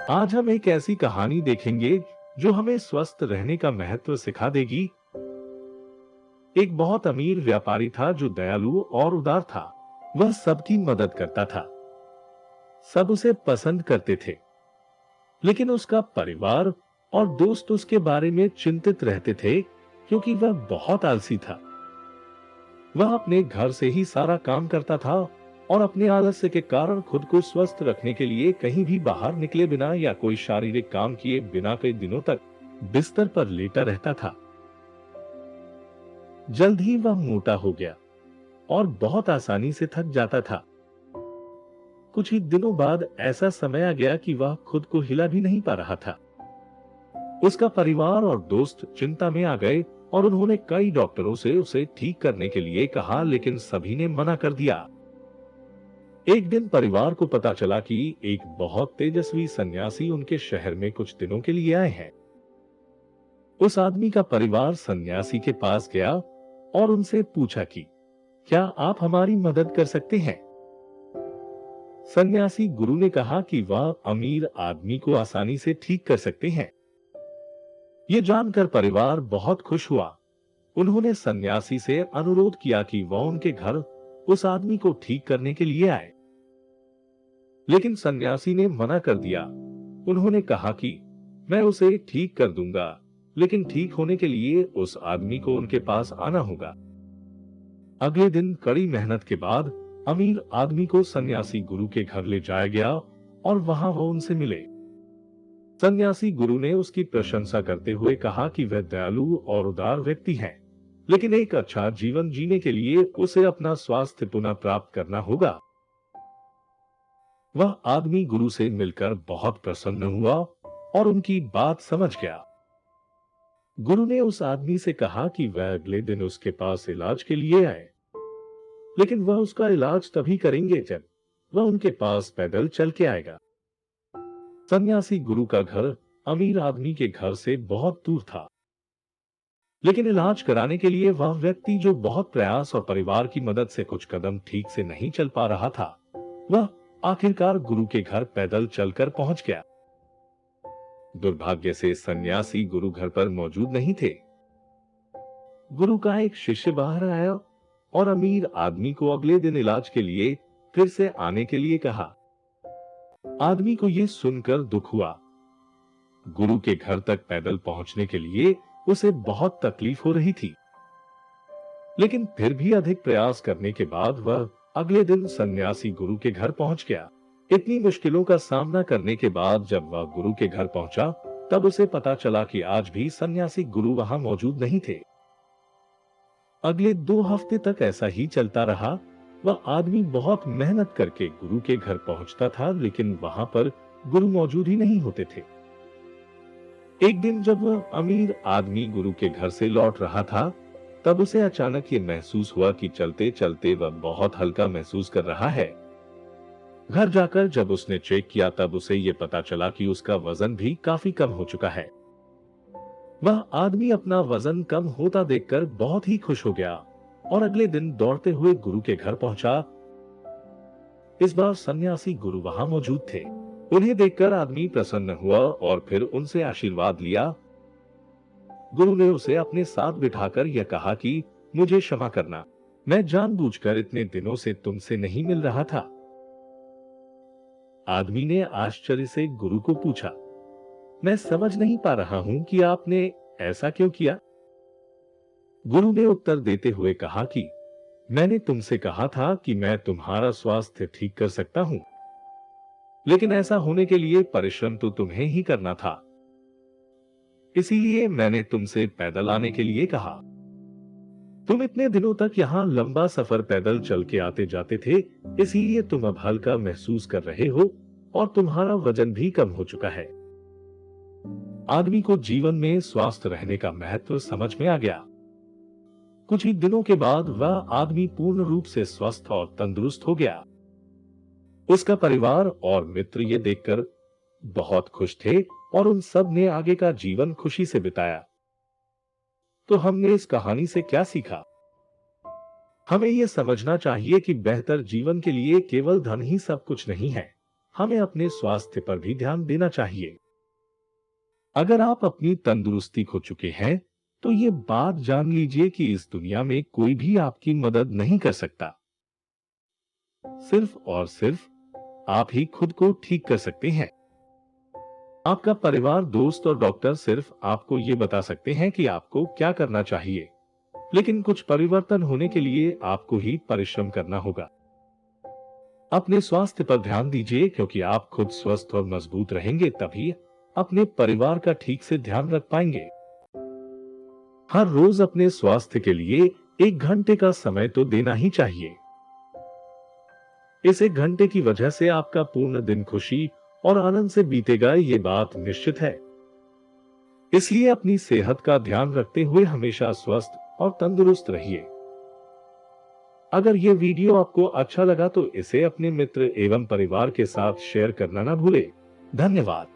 आज हम एक ऐसी कहानी देखेंगे जो हमें स्वस्थ रहने का महत्व सिखा देगी। एक बहुत अमीर व्यापारी था जो दयालु और उदार था। वह सबकी मदद करता था, सब उसे पसंद करते थे। लेकिन उसका परिवार और दोस्त उसके बारे में चिंतित रहते थे क्योंकि वह बहुत आलसी था। वह अपने घर से ही सारा काम करता था और अपने आलस्य के कारण खुद को स्वस्थ रखने के लिए कहीं भी बाहर निकले बिना या कोई शारीरिक काम किए बिना कई दिनों तक बिस्तर पर लेटा रहता था। जल्द ही वह मोटा हो गया और बहुत आसानी से थक जाता था। कुछ ही दिनों बाद ऐसा समय आ गया कि वह खुद को हिला भी नहीं पा रहा था। उसका परिवार और दोस्त चिंता में आ गए और उन्होंने कई डॉक्टरों से उसे ठीक करने के लिए कहा, लेकिन सभी ने मना कर दिया। एक दिन परिवार को पता चला कि एक बहुत तेजस्वी सन्यासी उनके शहर में कुछ दिनों के लिए आए हैं। उस आदमी का परिवार सन्यासी के पास गया और उनसे पूछा कि क्या आप हमारी मदद कर सकते हैं। सन्यासी गुरु ने कहा कि वह अमीर आदमी को आसानी से ठीक कर सकते हैं। यह जानकर परिवार बहुत खुश हुआ। उन्होंने सन्यासी से अनुरोध किया कि वह उनके घर उस आदमी को ठीक करने के लिए आए, लेकिन सन्यासी ने मना कर दिया। उन्होंने कहा कि मैं उसे ठीक कर दूंगा, लेकिन ठीक होने के लिए उस आदमी को उनके पास आना होगा। अगले दिन कड़ी मेहनत के बाद अमीर आदमी को सन्यासी गुरु के घर ले जाया गया और वहां वो उनसे मिले। सन्यासी गुरु ने उसकी प्रशंसा करते हुए कहा कि वह दयालु और उदार व्यक्ति है, लेकिन एक अच्छा जीवन जीने के लिए उसे अपना स्वास्थ्य पुनः प्राप्त करना होगा। वह आदमी गुरु से मिलकर बहुत प्रसन्न हुआ और उनकी बात समझ गया। गुरु ने उस आदमी से कहा कि वह अगले दिन उसके पास इलाज के लिए आए, लेकिन वह उसका इलाज तभी करेंगे जब वह उनके पास पैदल चल के आएगा। सन्यासी गुरु का घर अमीर आदमी के घर से बहुत दूर था, लेकिन इलाज कराने के लिए वह व्यक्ति, जो बहुत प्रयास और परिवार की मदद से कुछ कदम ठीक से नहीं चल पा रहा था, वह आखिरकार गुरु के घर पैदल चलकर पहुंच गया। दुर्भाग्य से सन्यासी गुरु घर पर मौजूद नहीं थे। गुरु का एक शिष्य बाहर आया और अमीर आदमी को अगले दिन इलाज के लिए फिर से आने के लिए कहा। आदमी को यह सुनकर दुख हुआ। गुरु के घर तक पैदल पहुंचने के लिए उसे बहुत तकलीफ हो रही थी, लेकिन फिर भी अधिक प्रयास करने के बाद वह अगले दिन सन्यासी गुरु के घर पहुंच गया। इतनी मुश्किलों का सामना करने के बाद जब वह गुरु के घर पहुंचा, तब उसे पता चला कि आज भी सन्यासी गुरु वहां मौजूद नहीं थे। अगले 2 हफ्ते तक ऐसा ही चलता रहा। वह आदमी बहुत मेहनत करके गुरु के घर पहुंचता था, लेकिन वहां पर गुरु मौजूद ही नहीं होते थे। एक दिन जब वह अमीर आदमी गुरु के घर से लौट रहा था, तब उसे अचानक ये महसूस हुआ कि चलते चलते वह बहुत हल्का महसूस कर रहा है। घर जाकर जब उसने चेक किया, तब उसे ये पता चला कि उसका वजन भी काफी कम हो चुका है। वह आदमी अपना वजन कम होता देखकर बहुत ही खुश हो गया और अगले दिन दौड़ते हुए गुरु के घर पहुंचा। इस बार सन्यासी गुरु वहां मौजूद थे। उन्हें देखकर आदमी प्रसन्न हुआ और फिर उनसे आशीर्वाद लिया। गुरु ने उसे अपने साथ बिठाकर यह कहा कि मुझे क्षमा करना, मैं जानबूझकर इतने दिनों से तुमसे नहीं मिल रहा था। आदमी ने आश्चर्य से गुरु को पूछा, मैं समझ नहीं पा रहा हूं कि आपने ऐसा क्यों किया। गुरु ने उत्तर देते हुए कहा कि मैंने तुमसे कहा था कि मैं तुम्हारा स्वास्थ्य ठीक कर सकता हूं, लेकिन ऐसा होने के लिए परिश्रम तो तुम्हें ही करना था। इसीलिए मैंने तुमसे पैदल आने के लिए कहा। तुम इतने दिनों तक यहाँ लंबा सफर पैदल चल के आते जाते थे, इसीलिए तुम अब हल्का महसूस कर रहे हो और तुम्हारा वजन भी कम हो चुका है। आदमी को जीवन में स्वस्थ रहने का महत्व समझ में आ गया। कुछ ही दिनों के बाद वह आदमी पूर्ण रूप से स्वस्थ और तंदुरुस्त हो गया। उसका परिवार और मित्र ये देखकर बहुत खुश थे और उन सब ने आगे का जीवन खुशी से बिताया। तो हमने इस कहानी से क्या सीखा? हमें यह समझना चाहिए कि बेहतर जीवन के लिए केवल धन ही सब कुछ नहीं है। हमें अपने स्वास्थ्य पर भी ध्यान देना चाहिए। अगर आप अपनी तंदुरुस्ती खो चुके हैं, तो ये बात जान लीजिए कि इस दुनिया में कोई भी आपकी मदद नहीं कर सकता। सिर्फ और सिर्फ आप ही खुद को ठीक कर सकते हैं। आपका परिवार, दोस्त और डॉक्टर सिर्फ आपको ये बता सकते हैं कि आपको क्या करना चाहिए, लेकिन कुछ परिवर्तन होने के लिए आपको ही परिश्रम करना होगा। अपने स्वास्थ्य पर ध्यान दीजिए, क्योंकि आप खुद स्वस्थ और मजबूत रहेंगे तभी अपने परिवार का ठीक से ध्यान रख पाएंगे। हर रोज अपने स्वास्थ्य के लिए 1 घंटे का समय तो देना ही चाहिए। इस 1 घंटे की वजह से आपका पूर्ण दिन खुशी और आनंद से बीतेगा, ये बात निश्चित है। इसलिए अपनी सेहत का ध्यान रखते हुए हमेशा स्वस्थ और तंदुरुस्त रहिए। अगर ये वीडियो आपको अच्छा लगा तो इसे अपने मित्र एवं परिवार के साथ शेयर करना ना भूलें। धन्यवाद।